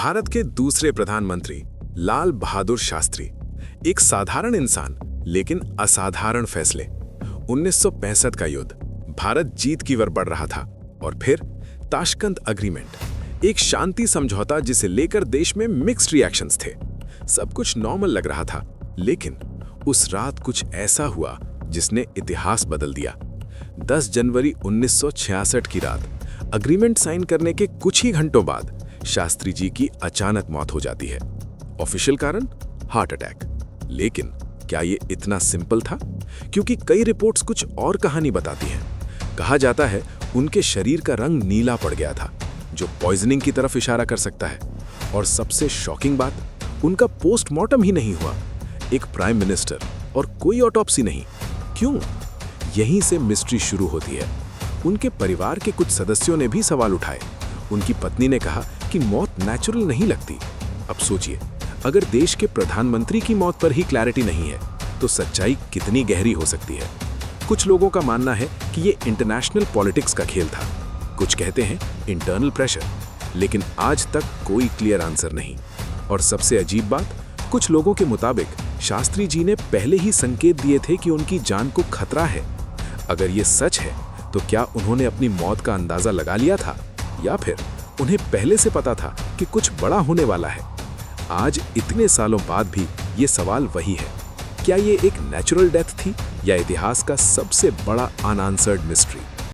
भारत के दूसरे प्रधानमंत्री लाल बहादुर शास्त्री, एक साधारण इंसान लेकिन असाधारण फैसले। 1965 का युद्ध, भारत जीत की ओर बढ़ रहा था और फिर ताशकंद अग्रीमेंट, एक शांति समझौता जिसे लेकर देश में मिक्स्ड रिएक्शंस थे। सब कुछ नॉर्मल लग रहा था, लेकिन उस रात कुछ ऐसा हुआ जिसने इतिहास बदल दिया। 10 जनवरी 1966 की रात अग्रीमेंट साइन करने के कुछ ही घंटों बाद शास्त्री जी की अचानक मौत हो जाती है। ऑफिशियल कारण हार्ट अटैक। लेकिन क्या ये इतना सिंपल था? क्योंकि कई रिपोर्ट्स कुछ और कहानी बताती हैं। कहा जाता है उनके शरीर का रंग नीला पड़ गया था, जो पॉइजनिंग की तरफ इशारा कर सकता है। और सबसे शॉकिंग बात, उनका पोस्टमार्टम ही नहीं हुआ, एक प्राइम मिनिस्टर और कोई ऑटोप्सी नहीं। क्यों? यहीं से मिस्ट्री शुरू होती है। उनके परिवार के कुछ सदस्यों ने भी सवाल उठाए। उनकी पत्नी ने कहा कि मौत नेचुरल नहीं लगती। अब सोचिए, अगर देश के प्रधानमंत्री की मौत पर ही क्लैरिटी नहीं है, तो सच्चाई कितनी गहरी हो सकती है। कुछ लोगों का मानना है कि ये इंटरनेशनल पॉलिटिक्स का खेल था, कुछ कहते हैं इंटरनल प्रेशर, लेकिन आज तक कोई क्लियर आंसर नहीं। और सबसे अजीब बात, कुछ लोगों के मुताबिक शास्त्री जी ने पहले ही संकेत दिए थे कि उनकी जान को खतरा है। अगर ये सच है, तो क्या उन्होंने अपनी मौत का अंदाजा लगा लिया था, या फिर उन्हें पहले से पता था कि कुछ बड़ा होने वाला है? आज इतने सालों बाद भी ये सवाल वही है। क्या ये एक नेचुरल डेथ थी या इतिहास का सबसे बड़ा अनआंसर्ड मिस्ट्री?